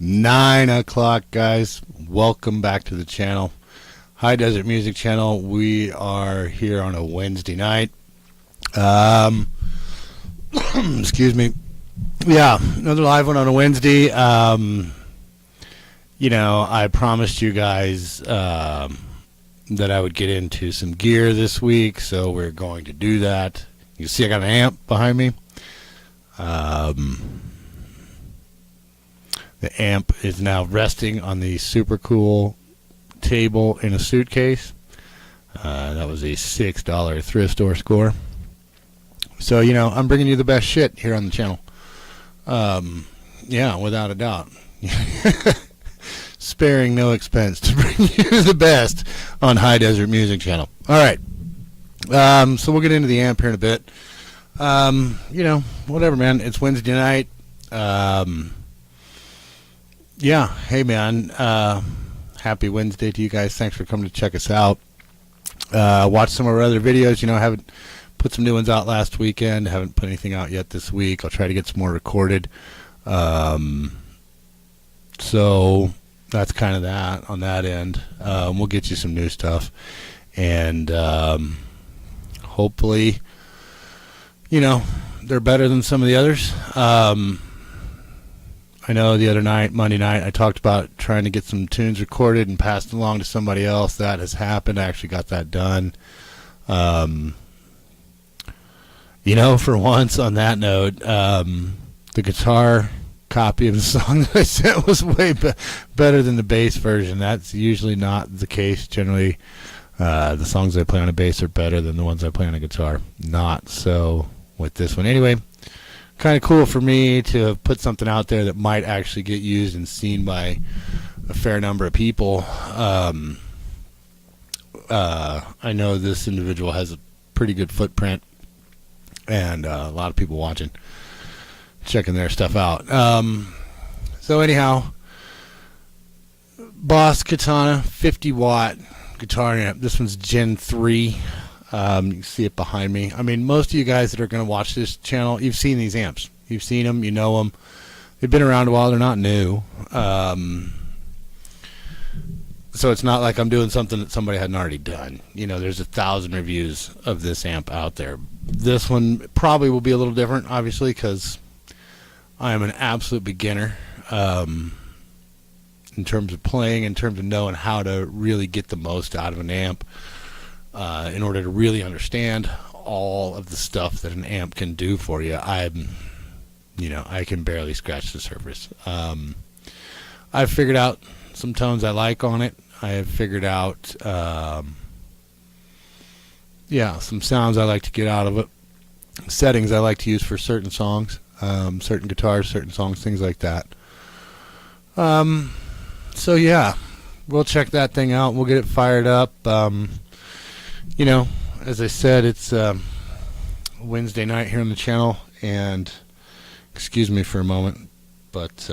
9 o'clock, guys. Welcome back to the channel. High Desert Music Channel. We are here on a Wednesday night. Excuse me. Yeah, another live one on a Wednesday. You know, I promised you guys that I would get into some gear this week, so we're going to do that. You can see I got an amp behind me. The amp is now resting on the super cool table in a suitcase. That was a $6 thrift store score. So, you know, I'm bringing you the best shit here on the channel. Yeah, without a doubt. Sparing no expense to bring you the best on High Desert Music Channel. All right. So we'll get into the amp here in a bit. You know, whatever, man. It's Wednesday night. Yeah, hey man, happy Wednesday to you guys. Thanks for coming to check us out. Watch some of our other videos. You know, I haven't put some new ones out last weekend. Haven't put anything out yet this week. I'll try to get some more recorded. So that's kind of that on that end. We'll get you some new stuff. And hopefully, you know, they're better than some of the others. I know the other night, Monday night, I talked about trying to get some tunes recorded and passed along to somebody else. That has happened. I actually got that done. You know, for once on that note, the guitar copy of the song that I sent was way better than the bass version. That's usually not the case. Generally, the songs I play on a bass are better than the ones I play on a guitar. Not so with this one. Anyway, kind of cool for me to have put something out there that might actually get used and seen by a fair number of people. I know this individual has a pretty good footprint and a lot of people watching, checking their stuff out. So anyhow, Boss Katana 50-watt guitar amp. This one's Gen 3. You can see it behind me. I mean, most of you guys that are going to watch this channel, you've seen these amps. You've seen them. You know them. They've been around a while. They're not new. So it's not like I'm doing something that somebody hadn't already done. You know, there's 1,000 reviews of this amp out there. This one probably will be a little different, obviously, because I am an absolute beginner in terms of playing, in terms of knowing how to really get the most out of an amp. In order to really understand all of the stuff that an amp can do for you, I can barely scratch the surface. I've figured out some tones I like on it. I have figured out, some sounds I like to get out of it. Settings I like to use for certain songs, certain guitars, certain songs, things like that. So yeah, we'll check that thing out. We'll get it fired up. You know, as I said, it's Wednesday night here on the channel, and excuse me for a moment, but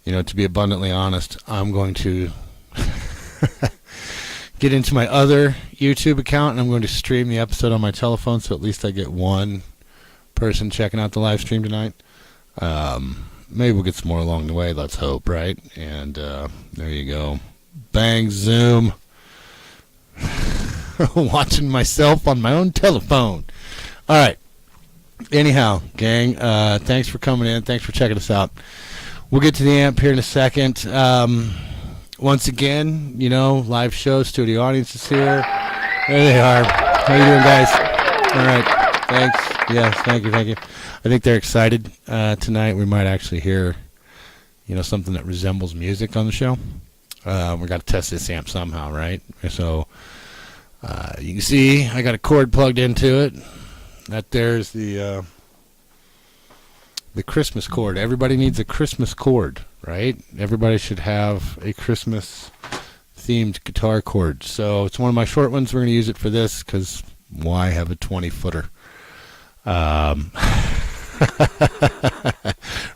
you know, to be abundantly honest, I'm going to get into my other YouTube account, and I'm going to stream the episode on my telephone, so at least I get one person checking out the live stream tonight. Maybe we'll get some more along the way, let's hope, right? And there you go. Bang, zoom. Watching myself on my own telephone. All right. Anyhow, gang, thanks for coming in. Thanks for checking us out. We'll get to the amp here in a second. Once again, you know, live show, studio audience is here. There they are. How you doing, guys? All right. Thanks. Yes, thank you. I think they're excited tonight. We might actually hear, you know, something that resembles music on the show. We got to test this amp somehow, right? So you can see I got a cord plugged into it. That there's the Christmas cord. Everybody needs a Christmas cord, right? Everybody should have a Christmas themed guitar cord. So it's one of my short ones. We're going to use it for this because why have a 20-footer?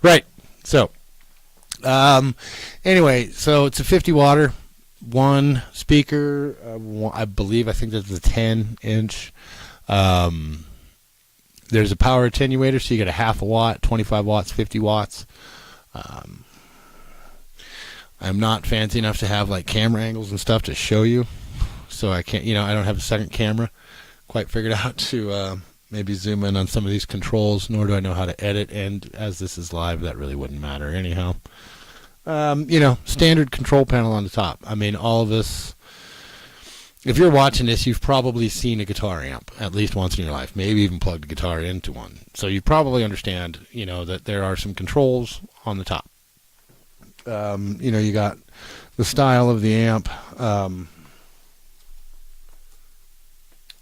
Right. So anyway, so it's a 50-watter. One speaker, I think that's a 10-inch. There's a power attenuator, so you get a half a watt, 25 watts, 50 watts. I'm not fancy enough to have like camera angles and stuff to show you, so I can't, I don't have a second camera quite figured out to maybe zoom in on some of these controls, nor do I know how to edit, and as this is live, that really wouldn't matter anyhow. Standard control panel on the top. I mean, all of us, if you're watching this, you've probably seen a guitar amp at least once in your life, maybe even plugged a guitar into one. So you probably understand, that there are some controls on the top. You got the style of the amp.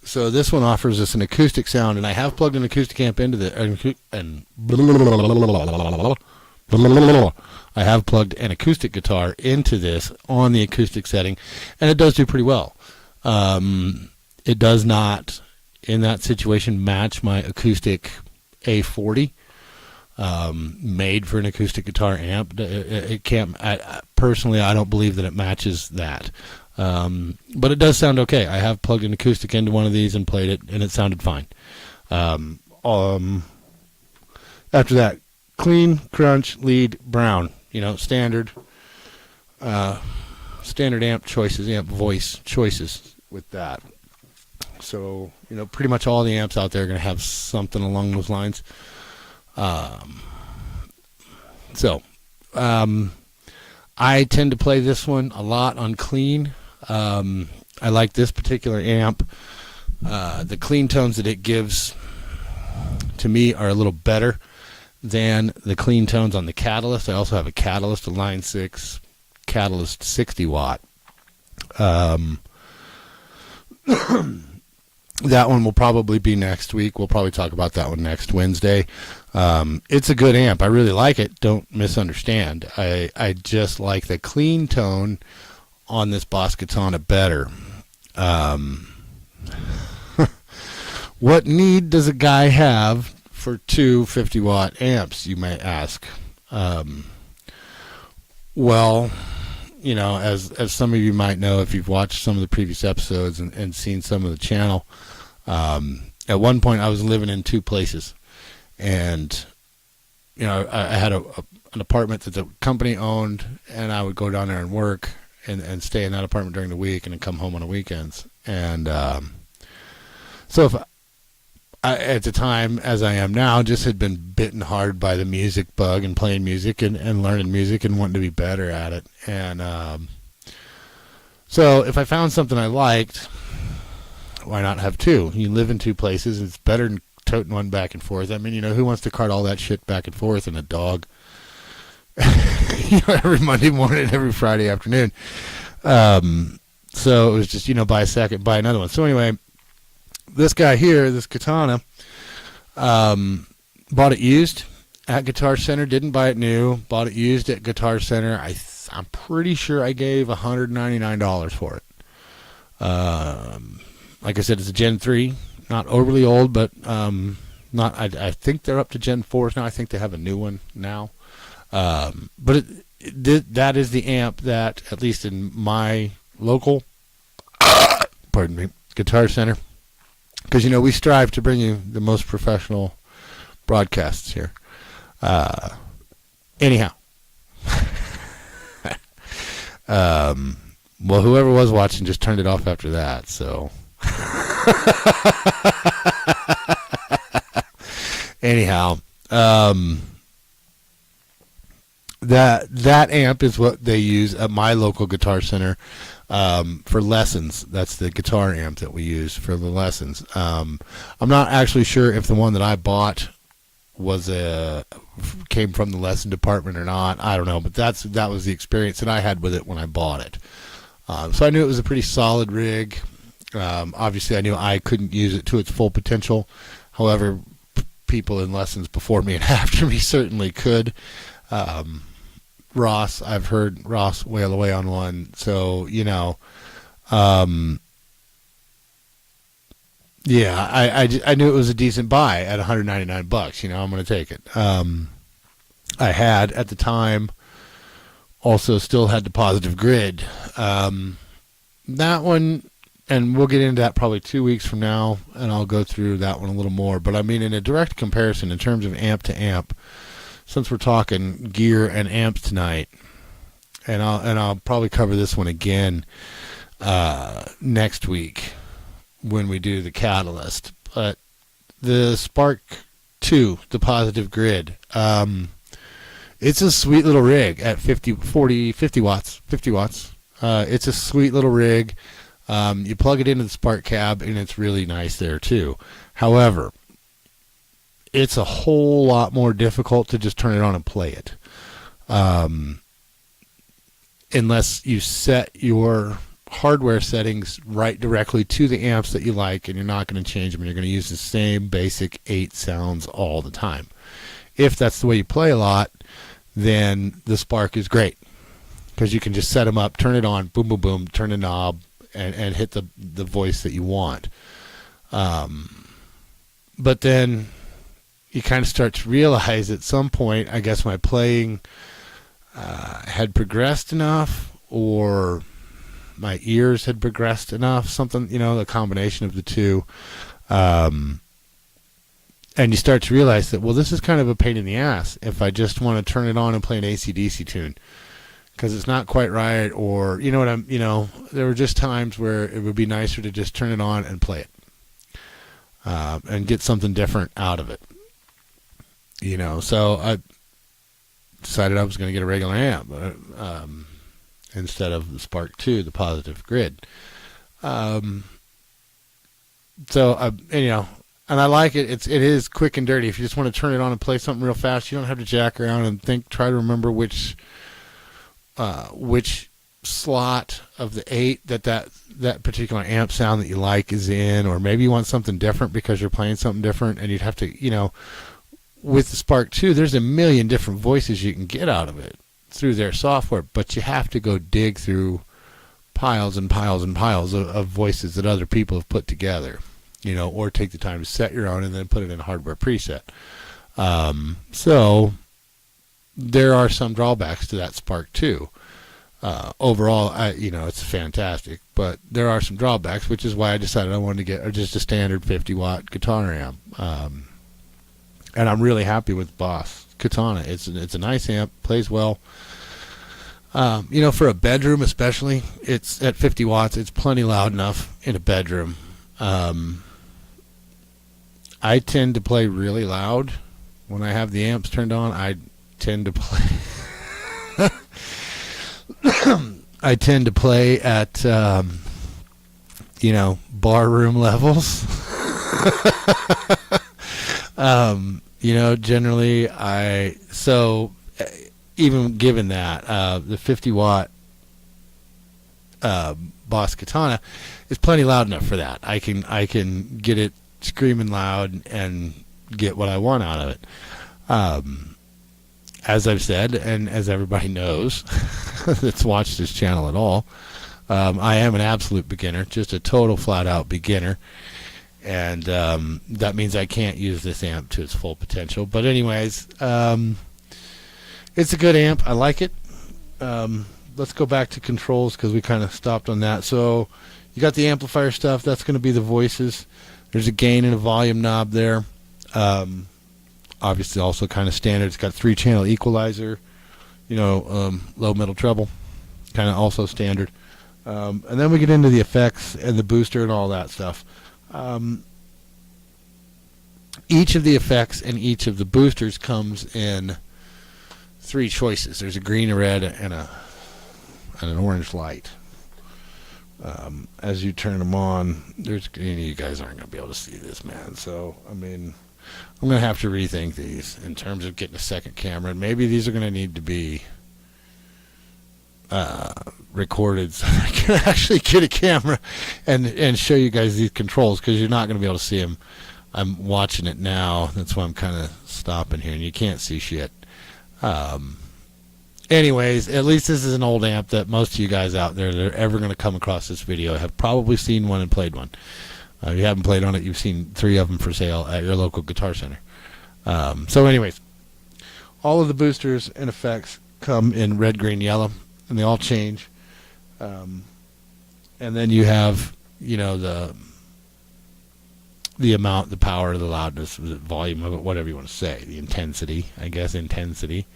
So this one offers us an acoustic sound, and I have plugged an acoustic amp into the I have plugged an acoustic guitar into this on the acoustic setting, and it does do pretty well. It does not, in that situation, match my acoustic A40, made for an acoustic guitar amp. It can't. Personally, I don't believe that it matches that. But it does sound okay. I have plugged an acoustic into one of these and played it, and it sounded fine. After that, clean, crunch, lead, brown. Standard amp choices, amp voice choices with that. So, pretty much all the amps out there are going to have something along those lines. I tend to play this one a lot on clean. I like this particular amp. The clean tones that it gives to me are a little better than the clean tones on the Catalyst. I also have a Catalyst, a Line 6 Catalyst 60 watt. That one will probably be next week. We'll probably talk about that one next Wednesday. It's a good amp. I really like it. Don't misunderstand. I just like the clean tone on this Boss Katana better. What need does a guy have for two 50-watt amps, you may ask? Well, as some of you might know, if you've watched some of the previous episodes and seen some of the channel, at one point I was living in two places, and I had an apartment that the company owned, and I would go down there and work and stay in that apartment during the week and then come home on the weekends. And so if I, at the time, as I am now, just had been bitten hard by the music bug and playing music and learning music and wanting to be better at it. And so if I found something I liked, why not have two? You live in two places. It's better than toting one back and forth. I mean, who wants to cart all that shit back and forth in a dog? Every Monday morning, every Friday afternoon. So it was just, buy another one. So anyway, this guy here, this Katana, bought it used at Guitar Center. Didn't buy it new. Bought it used at Guitar Center. I'm pretty sure I gave $199 for it. Like I said, it's a Gen 3. Not overly old, but not. I think they're up to Gen 4s now. I think they have a new one now. But that is the amp that, at least in my local, Guitar Center, because we strive to bring you the most professional broadcasts here. Anyhow, well, whoever was watching just turned it off after that. So, anyhow, that amp is what they use at my local Guitar Center for lessons. That's the guitar amp that we use for the lessons. I'm not actually sure if the one that I bought came from the lesson department or not. I don't know, but that was the experience that I had with it when I bought it. So I knew it was a pretty solid rig. Obviously, I knew I couldn't use it to its full potential. However, people in lessons before me and after me certainly could. Ross, I've heard Ross wail away on one. So, yeah, I knew it was a decent buy at $199. I'm going to take it. I had at the time also still had the Positive Grid. That one, and we'll get into that probably 2 weeks from now, and I'll go through that one a little more. But I mean, in a direct comparison in terms of amp to amp, since we're talking gear and amps tonight, and I'll probably cover this one again next week when we do the Catalyst. But the Spark 2, the Positive Grid, it's a sweet little rig at 50 watts. It's a sweet little rig. You plug it into the Spark cab, and it's really nice there too. However, it's a whole lot more difficult to just turn it on and play it. Unless you set your hardware settings right directly to the amps that you like, and you're not going to change them. You're going to use the same basic 8 sounds all the time. If that's the way you play a lot, then the Spark is great, because you can just set them up, turn it on, boom, boom, boom, turn the knob, and hit the voice that you want. But then you kind of start to realize at some point, I guess my playing had progressed enough, or my ears had progressed enough, something, the combination of the two. And you start to realize that, well, this is kind of a pain in the ass if I just want to turn it on and play an AC/DC tune, because it's not quite right, or, there were just times where it would be nicer to just turn it on and play it, and get something different out of it. So I decided I was going to get a regular amp, instead of the Spark 2, the Positive Grid. And I like it. It is quick and dirty. If you just want to turn it on and play something real fast, you don't have to jack around and try to remember which slot of the 8 that particular amp sound that you like is in, or maybe you want something different because you're playing something different, and you'd have to, with the Spark 2, there's a million different voices you can get out of it through their software, but you have to go dig through piles and piles and piles of voices that other people have put together, or take the time to set your own and then put it in a hardware preset. So there are some drawbacks to that Spark 2. Overall, it's fantastic, but there are some drawbacks, which is why I decided I wanted to get just a standard 50-watt guitar amp. And I'm really happy with Boss Katana. It's a nice amp, plays well. For a bedroom especially, it's at 50 watts. It's plenty loud enough in a bedroom. I tend to play really loud when I have the amps turned on. I tend to play. I tend to play at bar room levels. Generally even given that, the 50-watt Boss Katana is plenty loud enough for that. I can get it screaming loud and get what I want out of it. As I've said, and as everybody knows that's watched this channel at all, I am an absolute beginner, just a total flat-out beginner. And that means I can't use this amp to its full potential. But anyways, it's a good amp. I like it. Let's go back to controls, because we kind of stopped on that. So you got the amplifier stuff. That's going to be the voices. There's a gain and a volume knob there. Obviously also kind of standard. It's got 3-channel equalizer, low, middle, treble, kind of also standard. And then we get into the effects and the booster and all that stuff. Each of the effects and each of the boosters comes in 3 choices. There's a green, a red, and an orange light. As you turn them on, you guys aren't going to be able to see this, man. So, I'm going to have to rethink these in terms of getting a second camera. And maybe these are going to need to be recorded so I can actually get a camera and show you guys these controls, because you're not going to be able to see them. I'm watching it now. That's why I'm kind of stopping here, and you can't see shit. Anyways, at least this is an old amp that most of you guys out there that are ever going to come across this video have probably seen one and played one. If you haven't played on it, you've seen 3 of them for sale at your local Guitar Center. So anyways, all of the boosters and effects come in red, green, yellow, and they all change. And then you have, the amount, the power, the loudness, the volume of it, whatever you want to say, the intensity, I guess, intensity.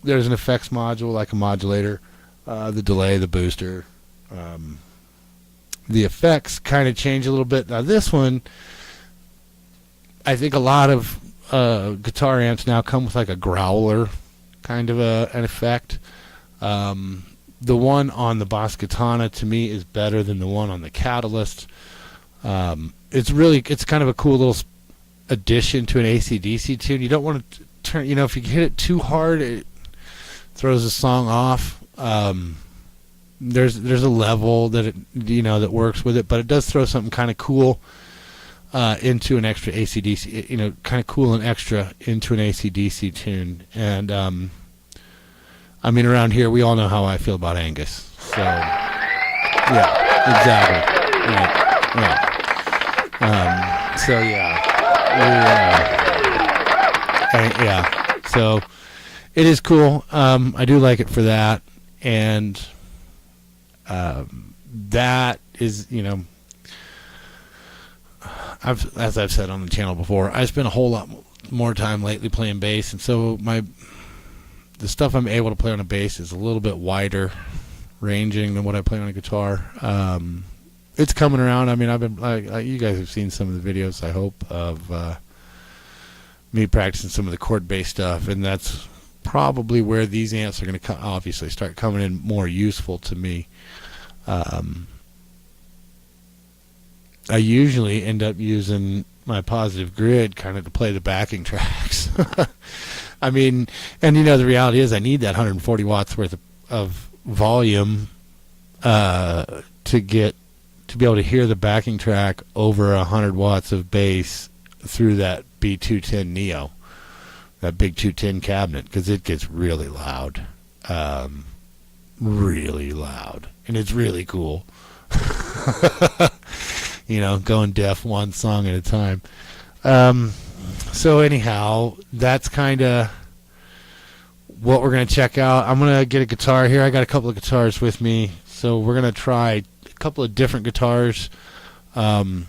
there's an effects module like a modulator, the delay, the booster. The effects kind of change a little bit. Now this one, I think a lot of guitar amps now come with like a growler kind of an effect. The one on the Boss Katana to me is better than the one on the Catalyst. It's kind of a cool little addition to an AC/DC tune. You don't want to turn, if you hit it too hard, it throws the song off. There's a level that that works with it, but it does throw something kind of cool into an extra AC/DC, kind of cool and extra into an AC/DC tune. And I mean, around here we all know how I feel about Angus. So yeah, exactly. Right. So yeah, so it is cool. I do like it for that, and that is, as I've said on the channel before, I spent a whole lot more time lately playing bass, and so the stuff I'm able to play on a bass is a little bit wider ranging than what I play on a guitar. It's coming around. I mean, I've been you guys have seen some of the videos, I hope, of me practicing some of the chord-based stuff, and that's probably where these amps are going to obviously start coming in more useful to me. I usually end up using my Positive Grid kind of to play the backing tracks. I mean, and the reality is I need that 140 watts worth of volume to be able to hear the backing track over 100 watts of bass through that B210 Neo, that big 210 cabinet, because it gets really loud, and it's really cool. Going deaf one song at a time. So anyhow, that's kind of what we're going to check out. I'm going to get a guitar here. I got a couple of guitars with me, so we're going to try a couple of different guitars, and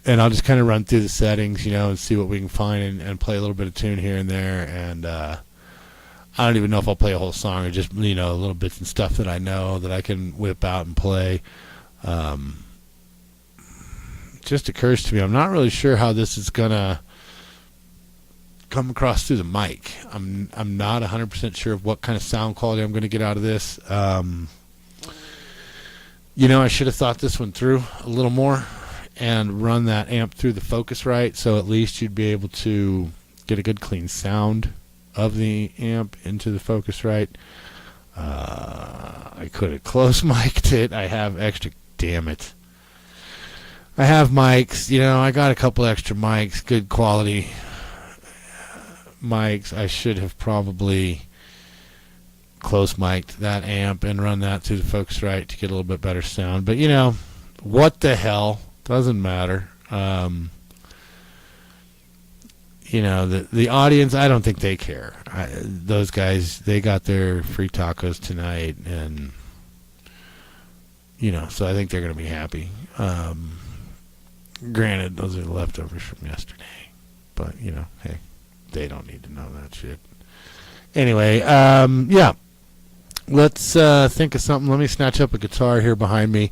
I'll just kind of run through the settings, and see what we can find, and play a little bit of tune here and there. And I don't even know if I'll play a whole song, or just little bits and stuff that I know that I can whip out and play. Just occurs to me, I'm not really sure how this is gonna come across through the mic. I'm not 100% sure of what kind of sound quality I'm going to get out of this. I should have thought this one through a little more and run that amp through the Focusrite, so at least you'd be able to get a good clean sound of the amp into the Focusrite. I could have close mic'd it. I have extra, damn it. I have mics, I got a couple extra mics, good quality mics. I should have probably close mic'd that amp and run that through the Focusrite to get a little bit better sound. But what the hell, doesn't matter. The audience, I don't think they care. Those guys, they got their free tacos tonight, and so I think they're going to be happy. Granted, those are the leftovers from yesterday, but hey, they don't need to know that shit. Anyway, yeah, let's think of something. Let me snatch up a guitar here behind me.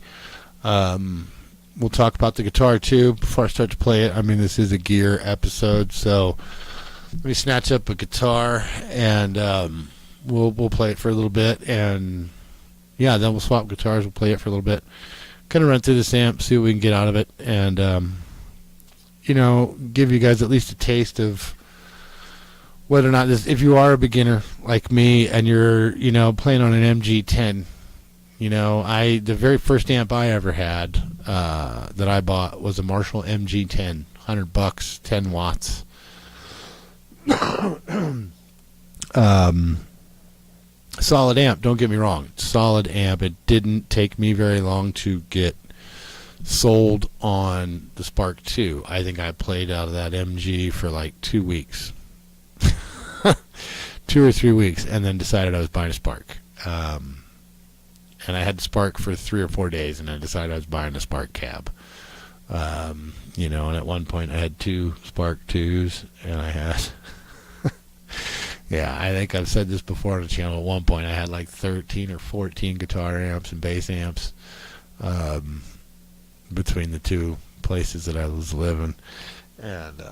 We'll talk about the guitar too before I start to play it. I mean, this is a gear episode, so let me snatch up a guitar, and we'll play it for a little bit, and yeah, then we'll swap guitars. We'll play it for a little bit. Kind of run through this amp, see what we can get out of it, and give you guys at least a taste of whether or not this. If you are a beginner like me and you're playing on an MG10, the very first amp I ever had that I bought was a Marshall MG10, $100, 10 watts. Solid amp, don't get me wrong. Solid amp. It didn't take me very long to get sold on the Spark 2. I think I played out of that MG for like 2 weeks. 2 or 3 weeks, and then decided I was buying a Spark. And I had the Spark for 3 or 4 days, and I decided I was buying a Spark cab. And at one point I had 2 Spark 2s, and I had Yeah, I think I've said this before on the channel. At one point, I had like 13 or 14 guitar amps and bass amps between the two places that I was living, and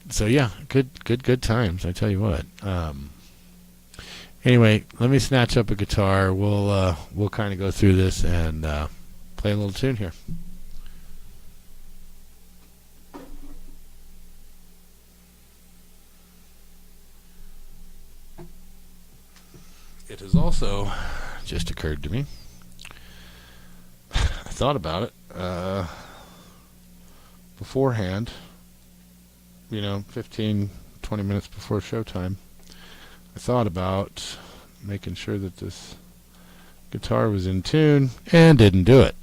so yeah, good times. I tell you what. Anyway, let me snatch up a guitar. We'll kind of go through this and play a little tune here. It has also just occurred to me. I thought about it beforehand, 15, 20 minutes before showtime. I thought about making sure that this guitar was in tune and didn't do it.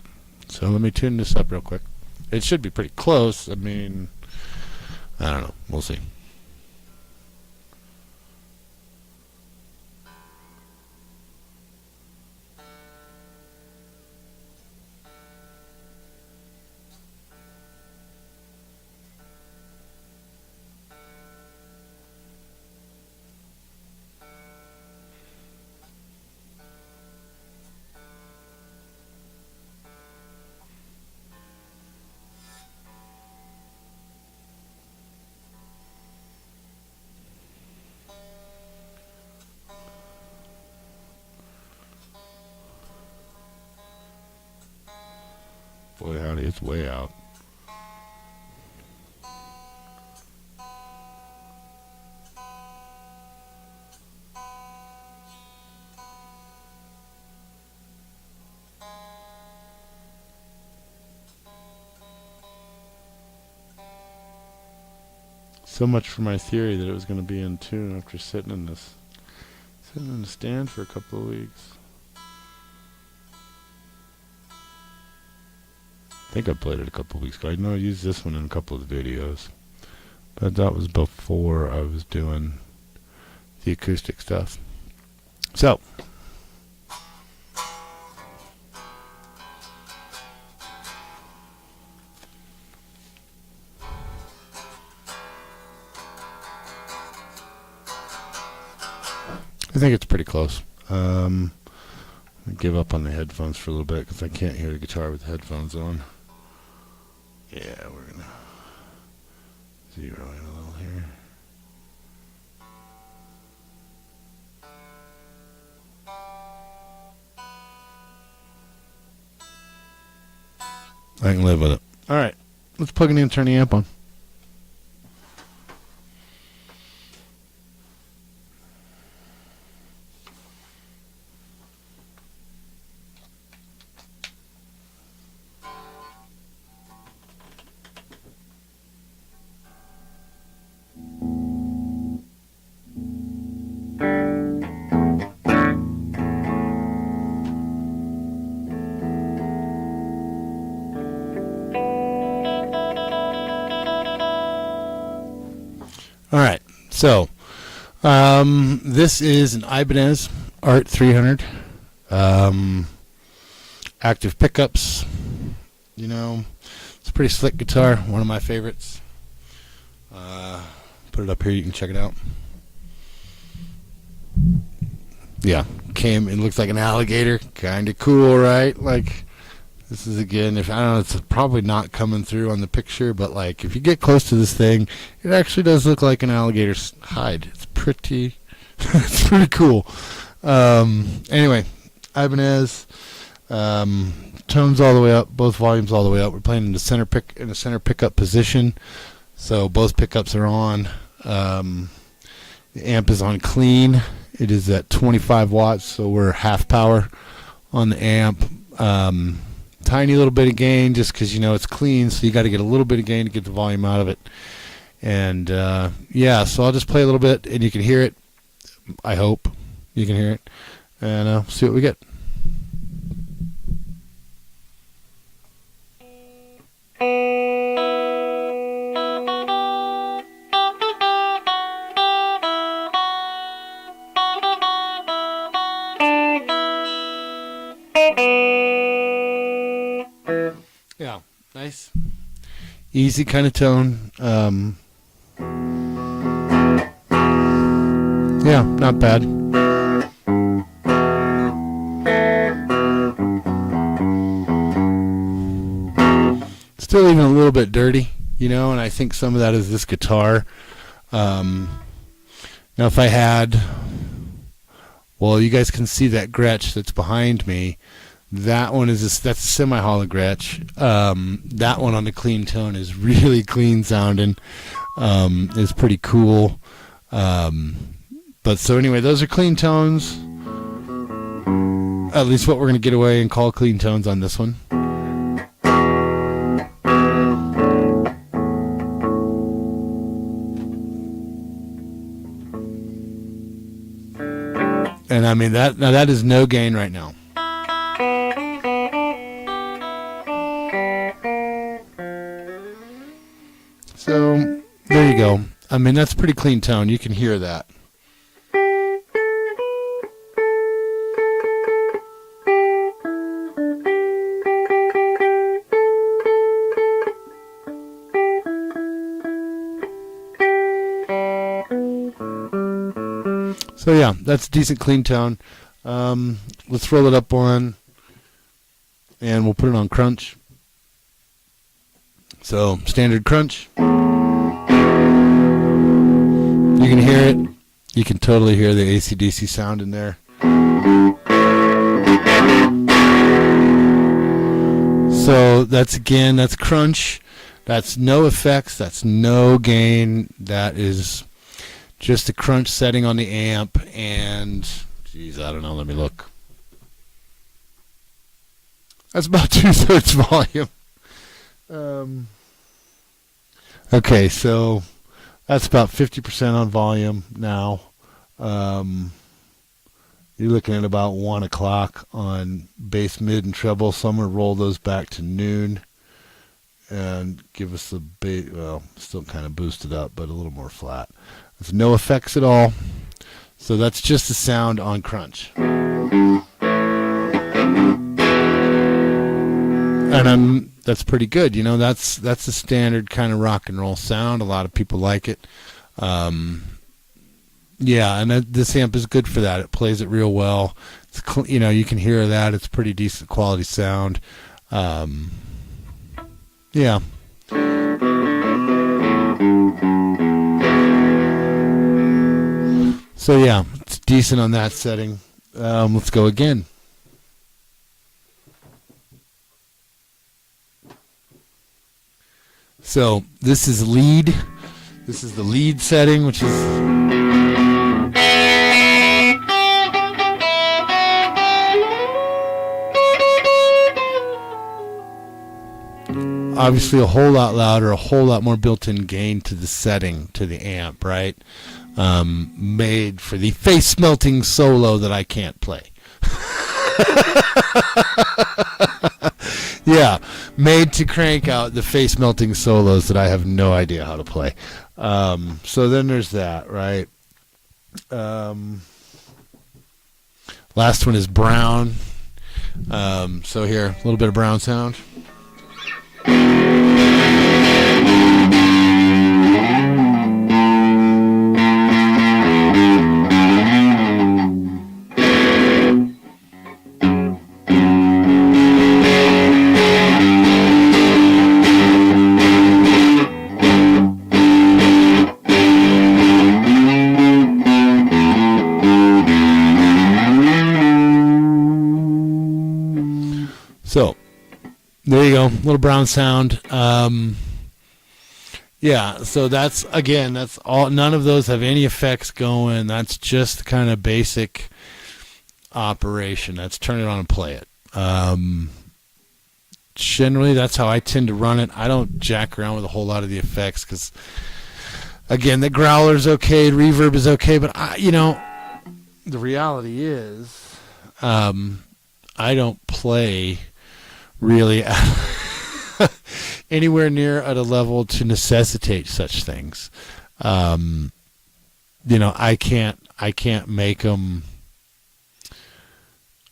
So let me tune this up real quick. It should be pretty close. I mean, I don't know. We'll see. Boy, howdy, it's way out. So much for my theory that it was going to be in tune after sitting in the stand for a couple of weeks. I think I played it a couple of weeks ago. I know I used this one in a couple of the videos, but that was before I was doing the acoustic stuff. So, I think it's pretty close. I give up on the headphones for a little bit because I can't hear the guitar with the headphones on. Yeah, we're going to zero in a little here. I can live with it. All right, let's plug it in and turn the amp on. All right, so this is an Ibanez Art 300. Active pickups. It's a pretty slick guitar. One of my favorites. Put it up here. You can check it out. Yeah, it looks like an alligator. Kind of cool, right? Like, this is again, I don't know, it's probably not coming through on the picture, but like if you get close to this thing, it actually does look like an alligator's hide. It's pretty, it's pretty cool. Anyway, Ibanez, tones all the way up, both volumes all the way up. We're playing in the center pickup position, so both pickups are on. The amp is on clean. It is at 25 watts, so we're half power on the amp. Tiny little bit of gain just because it's clean, so you got to get a little bit of gain to get the volume out of it. And yeah, so I'll just play a little bit and you can hear it. I hope you can hear it, and see what we get. Yeah, nice, easy kind of tone. Yeah, not bad. Still even a little bit dirty, and I think some of that is this guitar. Now if I had, well, you guys can see that Gretsch that's behind me. That one that's a semi-hollow Gretsch. That one on the clean tone is really clean sounding. It's pretty cool. But so anyway, those are clean tones. At least what we're going to get away and call clean tones on this one. And I mean that is no gain right now. So there you go. I mean, that's pretty clean tone. You can hear that. So yeah, that's a decent clean tone. Let's roll it up on, and we'll put it on crunch. So standard crunch. You can hear it. You can totally hear the AC/DC sound in there. So that's crunch. That's no effects. That's no gain. That is just a crunch setting on the amp, and geez, I don't know. Let me look. That's about 2/3 volume. Okay, so that's about 50% on volume now. You're looking at about 1 o'clock on bass, mid, and treble. So I'm going to roll those back to noon and give us the bass. Well, still kind of boosted up, but a little more flat. There's no effects at all. So that's just the sound on crunch. And that's pretty good. That's a standard kind of rock and roll sound. A lot of people like it. Yeah, and this amp is good for that. It plays it real well. It's you can hear that. It's pretty decent quality sound. Yeah. So yeah, it's decent on that setting. Let's go again. So this is lead. This is the lead setting, which is obviously a whole lot louder, a whole lot more built-in gain to the setting, to the amp, right? Made for the face-melting solo that I can't play. Yeah, made to crank out the face-melting solos that I have no idea how to play. So then there's that, right? Last one is brown. So here, a little bit of brown sound. So there you go, a little brown sound. Yeah, so that's all. None of those have any effects going. That's just kind of basic operation. That's turn it on and play it. Generally, that's how I tend to run it. I don't jack around with a whole lot of the effects because, again, the growler's okay, reverb is okay, but the reality is, I don't play really anywhere near at a level to necessitate such things. I can't make them.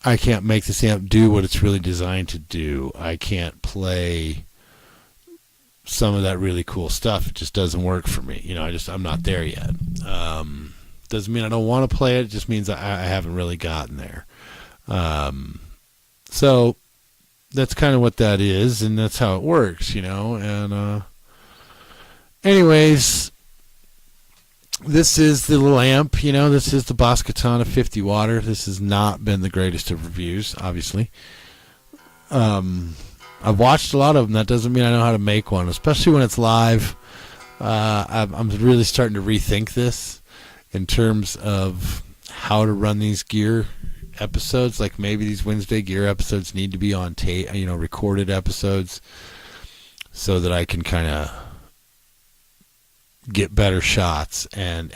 I can't make this amp do what it's really designed to do. I can't play some of that really cool stuff. It just doesn't work for me. I'm not there yet. Doesn't mean I don't want to play it. It just means I haven't really gotten there. So that's kind of what that is, and that's how it works, And anyways, this is the little amp, This is the Boss Katana 50 watt. This has not been the greatest of reviews, obviously. I've watched a lot of them. That doesn't mean I know how to make one, especially when it's live. I'm really starting to rethink this in terms of how to run these gear episodes. Like maybe these Wednesday gear episodes need to be on tape, recorded episodes, so that I can kind of get better shots and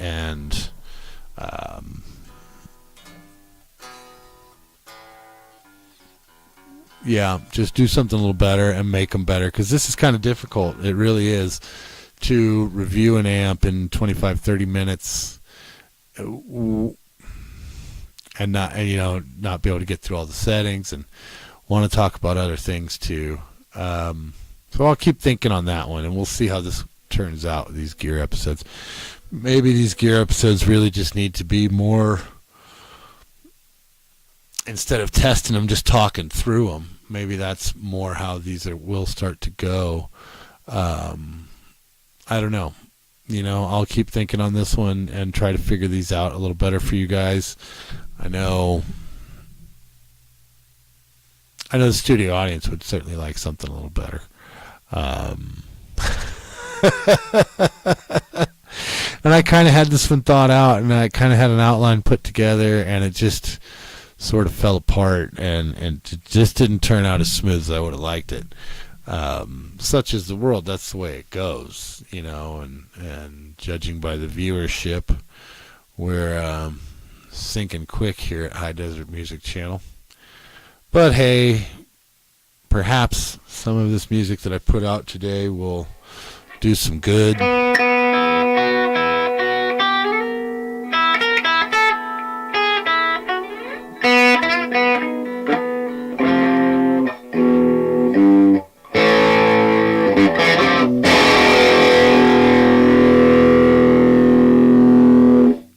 just do something a little better and make them better, because this is kind of difficult. It really is, to review an amp in 25-30 minutes and not be able to get through all the settings and want to talk about other things too. So I'll keep thinking on that one, and we'll see how this turns out, these gear episodes. Maybe these gear episodes really just need to be more, instead of testing them, just talking through them. Maybe that's more how these will start to go. I don't know. I'll keep thinking on this one and try to figure these out a little better for you guys. I know the studio audience would certainly like something a little better. And I kind of had this one thought out, and I kind of had an outline put together, and it just sort of fell apart, and it just didn't turn out as smooth as I would have liked it. Such is the world. That's the way it goes, and judging by the viewership, we're sinking quick here at High Desert Music Channel. But hey, perhaps some of this music that I put out today will do some good.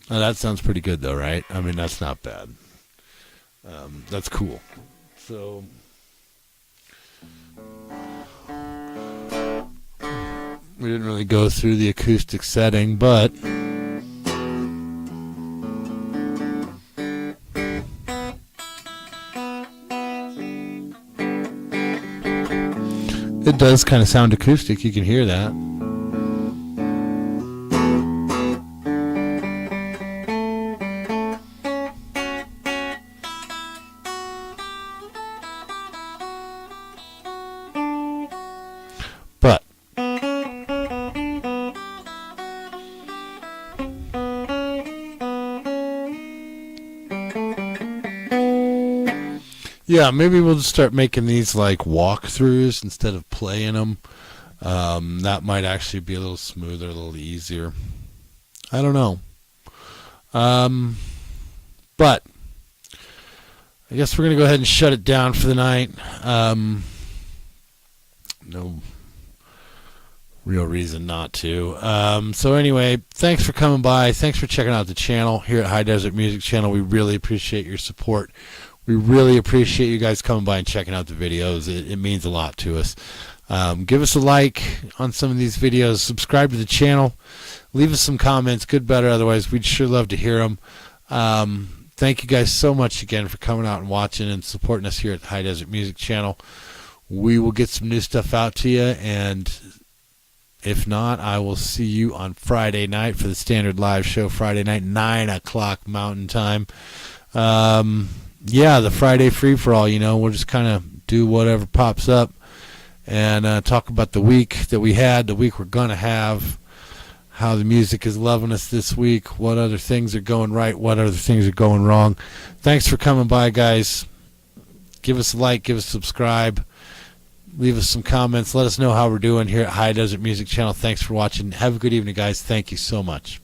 That sounds pretty good though, right? I mean, that's not bad. That's cool. So we didn't really go through the acoustic setting, but it does kind of sound acoustic. You can hear that. But yeah, maybe we'll just start making these like walkthroughs instead of playing them. That might actually be a little smoother, a little easier. I don't know. But I guess we're going to go ahead and shut it down for the night. No real reason not to. So anyway, thanks for coming by. Thanks for checking out the channel here at High Desert Music Channel. We really appreciate your support. We really appreciate you guys coming by and checking out the videos. It means a lot to us. Give us a like on some of these videos. Subscribe to the channel. Leave us some comments, good, better, otherwise. We'd sure love to hear them. Thank you guys so much again for coming out and watching and supporting us here at the High Desert Music Channel. We will get some new stuff out to you, and if not, I will see you on Friday night for the standard live show. Friday night, 9 o'clock Mountain Time. Yeah, the Friday free-for-all, we'll just kind of do whatever pops up and talk about the week that we had, the week we're going to have, how the music is loving us this week, what other things are going right, what other things are going wrong. Thanks for coming by, guys. Give us a like, give us a subscribe, leave us some comments, let us know how we're doing here at High Desert Music Channel. Thanks for watching. Have a good evening, guys. Thank you so much.